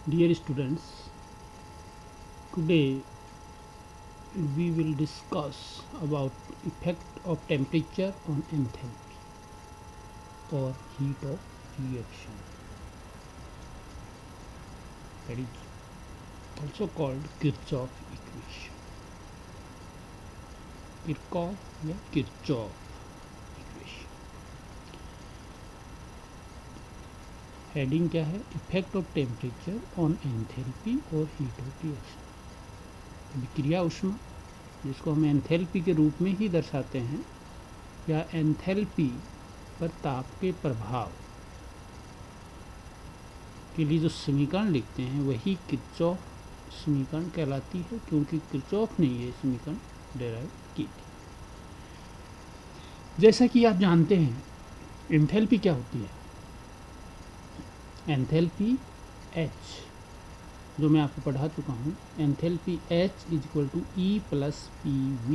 Dear students, today we will discuss about effect of temperature on enthalpy or heat of reaction. That is also called Kirchhoff equation. Kirchhoff या Kirchhoff equation. Heading क्या है? Effect of temperature on enthalpy और heat of reaction. विक्रिया उष्मा, जिसको हम enthalpy के रूप में ही दर्शाते हैं, या एंथैल्पी पर ताप के प्रभाव के लिए जो समीकरण लिखते हैं वही किरचॉफ समीकरण कहलाती है, क्योंकि किरचॉफ ने ये समीकरण डेराइव की थी. जैसा कि आप जानते हैं, एंथैल्पी क्या होती है? एंथैल्पी H, जो मैं आपको पढ़ा चुका हूँ. Enthalpy H is equal to E plus PV.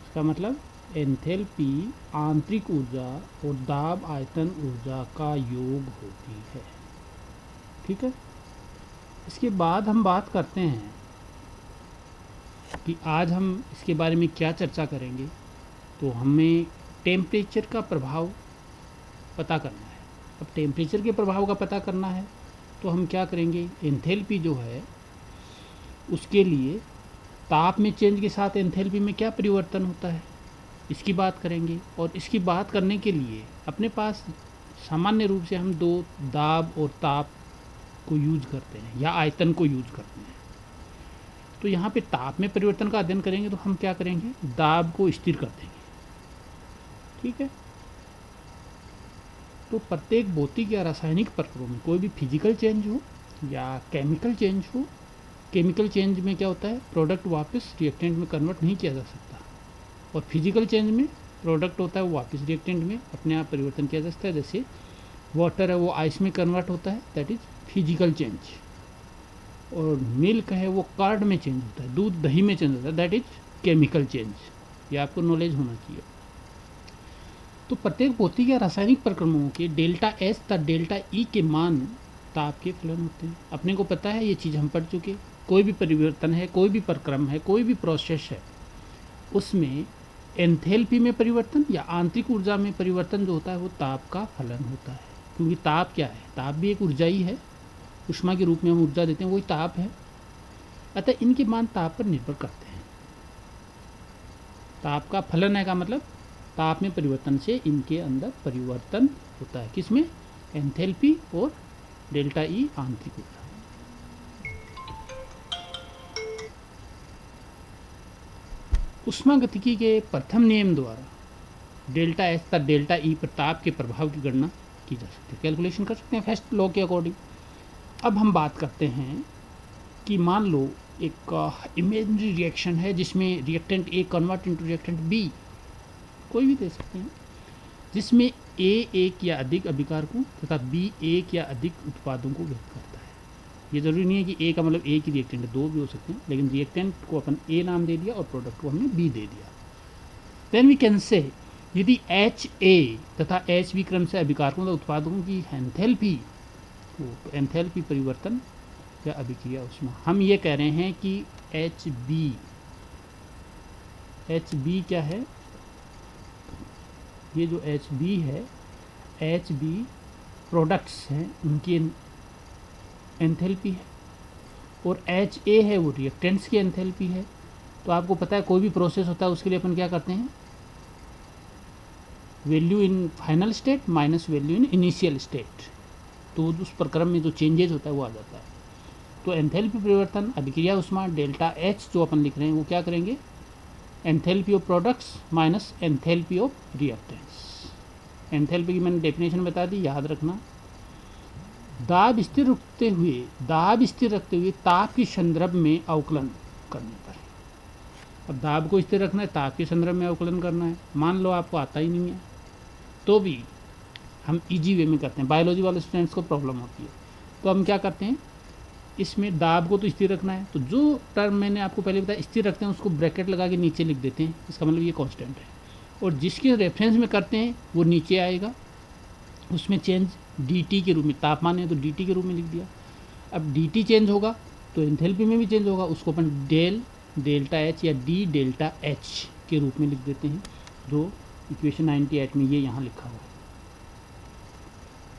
इसका मतलब एंथैल्पी आंतरिक ऊर्जा और दाब आयतन ऊर्जा का योग होती है. ठीक है. इसके बाद हम बात करते हैं कि आज हम इसके बारे में क्या चर्चा करेंगे. तो हमें टेम्परेचर का प्रभाव पता करना है. अब टेम्परेचर के प्रभाव का पता करना है तो हम क्या करेंगे? एंथैल्पी जो है उसके लिए ताप में चेंज के साथ एंथैल्पी में क्या परिवर्तन होता है, इसकी बात करेंगे. और इसकी बात करने के लिए अपने पास सामान्य रूप से हम दो दाब और ताप को यूज करते हैं या आयतन को यूज करते हैं. तो यहाँ पे ताप में परिवर्तन का अध्ययन करेंगे तो हम क्या करेंगे? दाब को स्थिर कर देंगे. ठीक है. तो प्रत्येक भौतिक या रासायनिक प्रक्रिया में कोई भी फिजिकल चेंज हो या केमिकल चेंज हो, केमिकल चेंज में क्या होता है? प्रोडक्ट वापस रिएक्टेंट में कन्वर्ट नहीं किया जा सकता, और फिजिकल चेंज में प्रोडक्ट होता है वो वापस रिएक्टेंट में अपने आप परिवर्तन किया जा सकता है. जैसे वाटर है वो आइस में कन्वर्ट होता है, दैट इज फिजिकल चेंज. और मिल्क है वो कर्ड में चेंज होता है, दूध दही में चेंज होता है, दैट इज केमिकल चेंज. ये आपको नॉलेज होना चाहिए. तो प्रत्येक भौतिक या रासायनिक प्रक्रमों के डेल्टा एस तथा डेल्टा ई के मान ताप के फलन होते हैं. अपने को पता है, ये चीज़ हम पढ़ चुके. कोई भी परिवर्तन है, कोई भी प्रक्रम है, कोई भी प्रोसेस है, उसमें एंथैल्पी में परिवर्तन या आंतरिक ऊर्जा में परिवर्तन जो होता है वो ताप का फलन होता है. क्योंकि ताप क्या है? ताप भी एक ऊर्जा ही है. उष्मा के रूप में हम ऊर्जा देते हैं, वही ताप है. अतः इनके मान ताप पर निर्भर करते हैं. ताप का फलन है का मतलब ताप में परिवर्तन से इनके अंदर परिवर्तन होता है. किसमें? एंथैल्पी और डेल्टा ई आंतरिक ऊर्जा. उष्मागतिकी के प्रथम नियम द्वारा डेल्टा एस तथा डेल्टा ई पर ताप के प्रभाव की गणना की जा सकती है. कैलकुलेशन कर सकते हैं फर्स्ट लॉ के अकॉर्डिंग. अब हम बात करते हैं कि मान लो एक इमेजिनरी रिएक्शन है जिसमें reactant A convert into reactant B, कोई भी दे सकते हैं, जिसमें ए एक या अधिक अभिकारकों तथा बी एक या अधिक उत्पादों को व्यक्त करता है. ये जरूरी नहीं है कि ए का मतलब एक ही रिएक्टेंट है, दो भी हो सकते हैं, लेकिन रिएक्टेंट को अपन ए नाम दे दिया और प्रोडक्ट को हमने बी दे दिया. देन वी कैन से यदि एच ए तथा एच बी क्रम से अभिकारकों तथा उत्पादकों की एंथैल्पी हो तो एंथैल्पी परिवर्तन या अभिक्रिया उष्मा. हम ये कह रहे हैं कि एच बी क्या है? ये जो एच बी है, एच बी प्रोडक्ट्स हैं उनकी एंथैल्पी है, और एच ए है वो रिएक्टेंट्स की एंथैल्पी है. तो आपको पता है कोई भी प्रोसेस होता है उसके लिए अपन क्या करते हैं? Value in final state minus value in initial state. तो उस प्रक्रम में जो चेंजेज होता है वो आ जाता है. तो एंथैल्पी परिवर्तन अभिक्रिया उष्मा डेल्टा एच जो अपन लिख रहे हैं वो क्या करेंगे? Enthalpy of products minus enthalpy of reactants. Enthalpy की मैंने डेफिनेशन बता दी, याद रखना. दाब स्थिर रखते हुए ताप के संदर्भ में अवकलन करने पर. अब दाब को स्थिर रखना है, ताप के संदर्भ में अवकलन करना है. मान लो आपको आता ही नहीं है तो भी हम इजी वे में करते हैं. बायोलॉजी वाले स्टूडेंट्स को प्रॉब्लम होती है तो हम क्या करते हैं? इसमें दाब को तो स्थिर रखना है, तो जो टर्म मैंने आपको पहले बताया स्थिर रखते हैं उसको ब्रैकेट लगा के नीचे लिख देते हैं. इसका मतलब ये कांस्टेंट है, और जिसके रेफरेंस में करते हैं वो नीचे आएगा उसमें चेंज dt के रूप में, तापमान है तो dt के रूप में लिख दिया। अब dt चेंज होगा तो एंथैल्पी में भी चेंज होगा, उसको अपन डेल डेल्टा एच या डी डेल्टा एच के रूप में लिख देते हैं, जो इक्वेशन 98 में ये यहाँ लिखा हुआ है।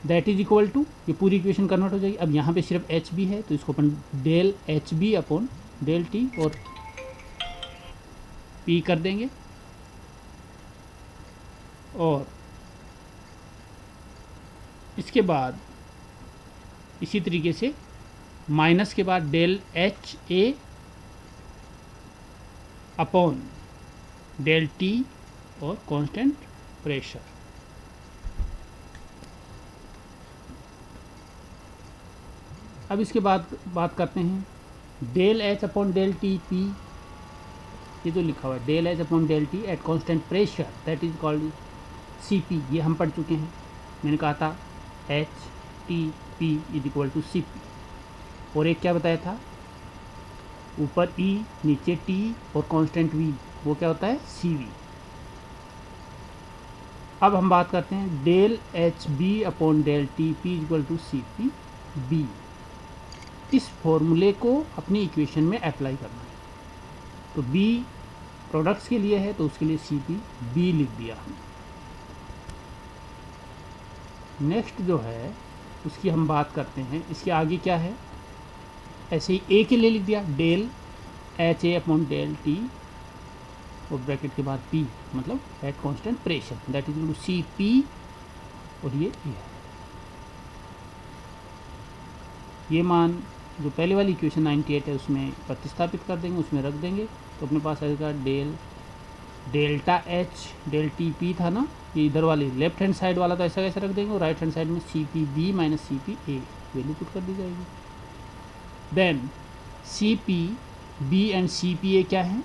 दैट इज इक्वल टू, ये पूरी इक्वेशन कन्वर्ट हो जाएगी। अब यहाँ पे सिर्फ एच बी है तो इसको अपन del H B upon del T और पी कर देंगे, और इसके बाद इसी तरीके से माइनस के बाद del H A upon del T और कांस्टेंट प्रेशर। अब इसके बाद बात करते हैं del H upon del T P, ये जो लिखा हुआ है del H upon del T at constant pressure that is called C P, ये हम पढ़ चुके हैं। मैंने कहा था H T P is equal to C P, और एक क्या बताया था, ऊपर ई नीचे टी और कांस्टेंट वी, वो क्या होता है सी वी। अब हम बात करते हैं del H B upon del T P is equal to C P B. इस फॉर्मूले को अपनी इक्वेशन में अप्लाई करना है। तो बी प्रोडक्ट्स के लिए है तो उसके लिए सी पी बी लिख दिया हमने। नेक्स्ट जो है उसकी हम बात करते हैं, इसके आगे क्या है, ऐसे ही ए के लिए लिख दिया del H A upon del T और ब्रैकेट के बाद पी, मतलब at constant pressure that is equal to C P, और ये मान जो पहले वाली इक्वेशन 98 है उसमें प्रतिस्थापित कर देंगे, उसमें रख देंगे, तो अपने पास आएगा del delta H del T P था ना, ये इधर वाली लेफ्ट हैंड साइड वाला तो ऐसा कैसे रख देंगे, और राइट हैंड साइड में C P B minus C P A value put कर दी जाएगी। Then C P B and C P A क्या है,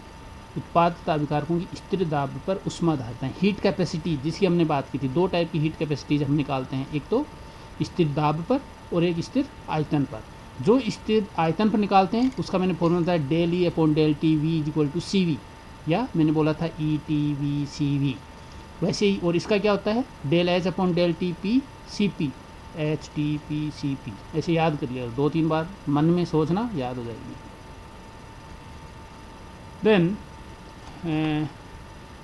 उत्पाद तथा अभिकारकों की स्थिर दाब पर ऊष्माधारिता, हीट कैपेसिटी जिसकी हमने बात की थी। दो टाइप की हीट कैपेसिटीज हम निकालते हैं, एक तो स्थिर दाब पर और एक स्थिर आयतन पर। जो स्थिर आयतन पर निकालते हैं उसका मैंने फॉर्मूला था del E upon del T V is equal to C V, या मैंने बोला था E T V C V, वैसे ही। और इसका क्या होता है del H upon del T P C P H T P C P, ऐसे याद कर लिया, 2-3 बार मन में सोचना, याद हो जाएगी। देन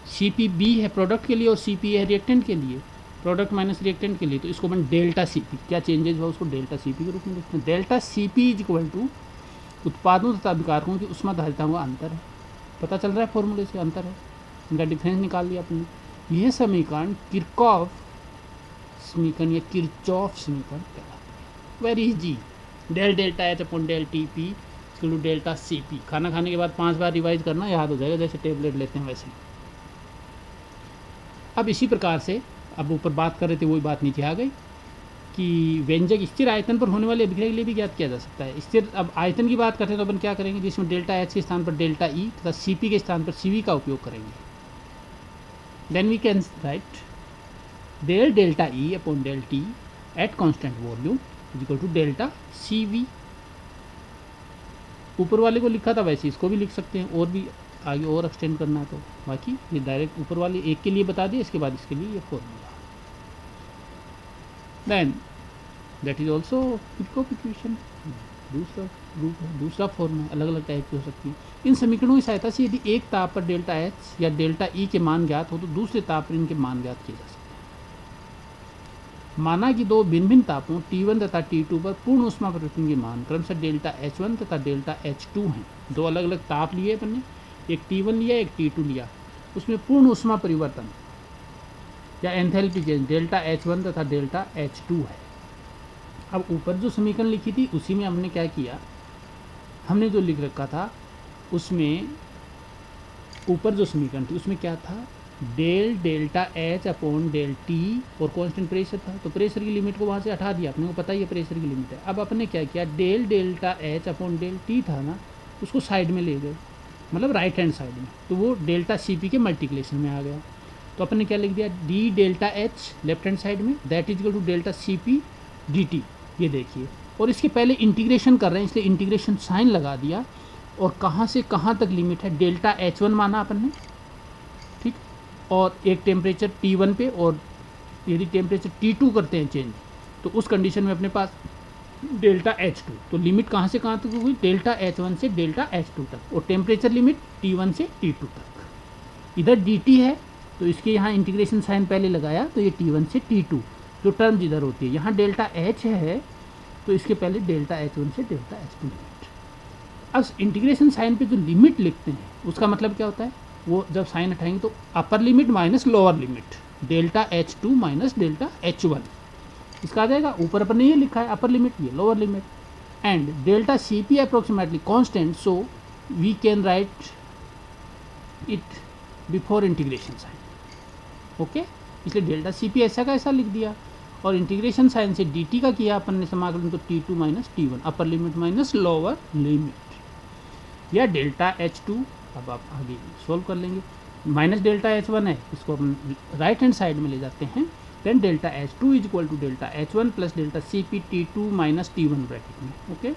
सी पी बी है प्रोडक्ट के लिए और सी पी है रिएक्टेंट के लिए, प्रोडक्ट माइनस रिएक्टेंट के लिए, तो इसको अपन डेल्टा सी पी, क्या चेंजेस हुआ उसको डेल्टा सी पी के रूप में लिखते हैं। Delta C P is equal to उत्पादों तथा अभिकारकों की ऊष्माधारिताओं का अंतर है, पता चल रहा है फॉर्मूले से अंतर है, इनका डिफरेंस निकाल लिया अपने। यह समीकरण किरचॉफ समीकरण या किरचॉफ समीकरण कहलाता है। Very easy, del delta H upon del T P equal to delta C P. खाना खाने के बाद 5 बार रिवाइज करना, याद हो जाएगा, जैसे टेबलेट लेते हैं वैसे। अब इसी प्रकार से अब ऊपर बात कर रहे थे वही बात नीचे आ गई कि व्यंजक स्थिर आयतन पर होने वाले अभिक्रिया के लिए भी ज्ञात किया जा सकता है। स्थिर अब आयतन की बात करते हैं तो अपन क्या करेंगे, जिसमें डेल्टा एच के स्थान पर डेल्टा ई तथा सी पी के स्थान पर सी वी का उपयोग करेंगे। Then we can write del delta E upon del T at constant volume is equal to delta C V. ऊपर वाले को लिखा था वैसे इसको भी लिख सकते हैं, और भी आगे और एक्सटेंड करना है तो, बाकी ये डायरेक्ट ऊपर वाले एक के लिए बता दिए, इसके बाद इसके लिए ये formula. Then that is also Kirchhoff equation, दूसरा रूप है, दूसरा फॉर्म है, अलग अलग टाइप की हो सकती है। इन समीकरणों की सहायता से यदि एक ताप पर डेल्टा एच या डेल्टा ई के मान ज्ञात हो तो दूसरे ताप पर इनके मान ज्ञात किए जा सकते हैं। माना कि दो भिन्न भिन्न तापों T1 तथा T2 पर पूर्ण ऊष्मा परिवर्तन के मान क्रमशः डेल्टा H1 तथा डेल्टा H2 हैं। दो अलग अलग ताप लिए अपन ने, एक T1 लिया एक T2 लिया, उसमें पूर्ण ऊष्मा परिवर्तन या एंथैल्पी चेंज डेल्टा H1 तथा डेल्टा H2 है। अब ऊपर जो समीकरण लिखी थी उसी में हमने क्या किया, हमने जो लिख रखा था उसमें ऊपर जो समीकरण थी उसमें क्या था, del delta H upon del T और कांस्टेंट प्रेशर था, तो प्रेशर की लिमिट को वहाँ से हटा दिया, अपने को पता ही है प्रेशर की लिमिट है। अब अपने क्या किया, del delta H upon del T था ना, उसको साइड में ले गए, मतलब राइट हैंड साइड में, तो वो डेल्टा सी पी के मल्टीप्लिकेशन में आ गया। तो अपने क्या लिख दिया, D delta H left hand side में that is equal to delta C P D T, ये देखिए। और इसके पहले इंटीग्रेशन कर रहे हैं इसलिए इंटीग्रेशन साइन लगा दिया, और कहाँ से कहाँ तक लिमिट है, डेल्टा H1 माना अपन ने, ठीक, और एक टेम्परेचर T1 पे और यदि टेम्परेचर T2 करते हैं चेंज, तो उस कंडीशन में अपने पास डेल्टा H2, तो लिमिट कहाँ से कहाँ तक हुई, डेल्टा H1 से डेल्टा H2 तक, और टेम्परेचर लिमिट T1 से T2 तक। इधर dt है तो इसके यहाँ इंटीग्रेशन साइन पहले लगाया, तो ये T1 से T2 जो टर्म जिधर होती है, यहाँ डेल्टा H है तो इसके पहले डेल्टा H1 से डेल्टा H2 लिमिट। अब इंटीग्रेशन साइन पे जो लिमिट लिखते हैं उसका मतलब क्या होता है, वो जब साइन हटाएंगे तो upper limit minus lower limit, delta H2 minus delta H1 इसका आ जाएगा। ऊपर पर नहीं है लिखा है अपर लिमिट, ये lower limit, and delta CP approximately constant, so we can write it before integration sign. Okay, इसलिए डेल्टा CP ऐसा का ऐसा लिख दिया, और इंटीग्रेशन साइन से dt का किया अपन ने समाकलन, तो T2 minus T1 upper limit minus lower limit, या डेल्टा H2, अब आप आगे सोल्व कर लेंगे, माइनस डेल्टा H1 है, इसको अपन राइट हैंड साइड में ले जाते हैं, then delta H2 is equal to delta H1 plus delta CP T2 minus T1 bracket में। ओके,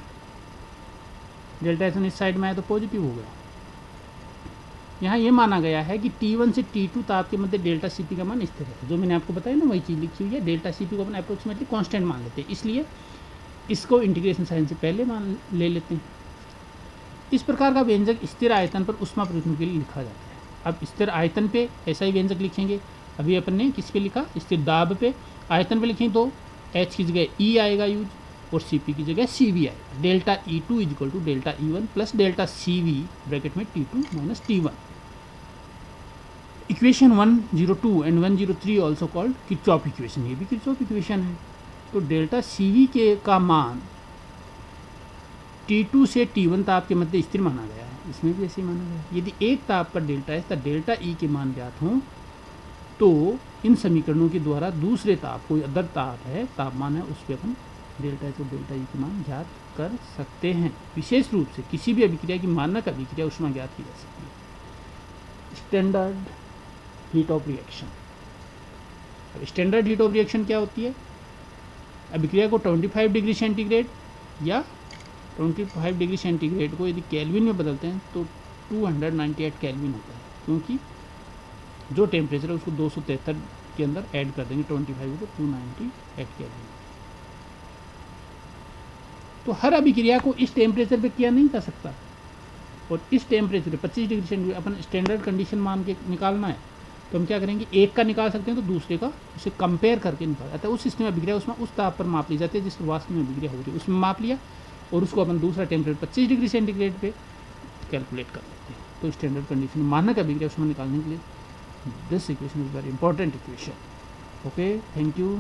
डेल्टा H1 इस साइड में आया तो पॉजिटिव हो गया। यहाँ ये माना गया है कि T1 से T2 ताप के मध्य डेल्टा CP का मान स्थिर है, जो मैंने आपको बताया ना वही चीज़ लिखी हुई है। डेल्टा CP को अपन अप्रोक्सीमेटली कांस्टेंट मान लेते हैं, इसलिए इसको इंटीग्रेशन साइन से पहले मान ले लेते हैं। इस प्रकार का व्यंजक स्थिर आयतन पर ऊष्मा परिवर्तन के लिए लिखा जाता है। अब स्थिर आयतन पे ऐसा ही व्यंजक लिखेंगे, अभी अपन ने किस पे लिखा, स्थिर दाब पे, आयतन पे लिखेंगे तो H की जगह E आएगा यूज, और CP की जगह CV आएगा। Delta E2 is equal to delta E1 plus delta CV bracket में T2 minus T1। Equation 102 and 103 also called Kirchhoff equation, ये भी किरचॉफ इक्वेशन है। तो डेल्टा CV के का मान T2 से T1 ताप के मध्य स्थिर माना गया है, इसमें भी ऐसे ही माना गया है। यदि एक ताप पर डेल्टा है तो डेल्टा E के मान ज्ञात हों तो इन समीकरणों के द्वारा दूसरे ताप, कोई अदर ताप है, तापमान है, उस पर अपन डेल्टा H और डेल्टा E के मान ज्ञात कर सकते हैं। विशेष रूप से किसी भी अभिक्रिया की मानक अभिक्रिया ऊष्मा ज्ञात की जा सकती है। Standard heat of reaction. अब स्टैंडर्ड हीट ऑफ रिएक्शन क्या होती है, अभिक्रिया को 25 डिग्री सेंटीग्रेड या 25 डिग्री सेंटीग्रेड को यदि केल्विन में बदलते हैं तो 298 केल्विन होता है, क्योंकि जो टेम्परेचर है उसको 273 के अंदर ऐड कर देंगे 25 को, 298 केल्विन। तो हर अभिक्रिया को इस टेम्परेचर पे किया नहीं जा सकता, और इस टेम्परेचर 25 डिग्री सेंटीग्रेड अपन स्टैंडर्ड कंडीशन मान के निकालना है, तो हम क्या करेंगे, एक का निकाल सकते हैं तो दूसरे का उसे कंपेयर करके निकाल जाता है। उस सिस्टम में अभिक्रिया उसमें उस ताप पर माप ली जाती है जिस वास्तव में अभिक्रिया हो रही है, उसमें माप लिया और उसको अपन दूसरा टेम्परेचर 25 डिग्री सेंटीग्रेड पे कैलकुलेट कर लेते हैं। तो स्टैंडर्ड कंडीशन मानक अभिक्रिया उसमें निकालने के लिए this equation is very important equation. Okay, thank you.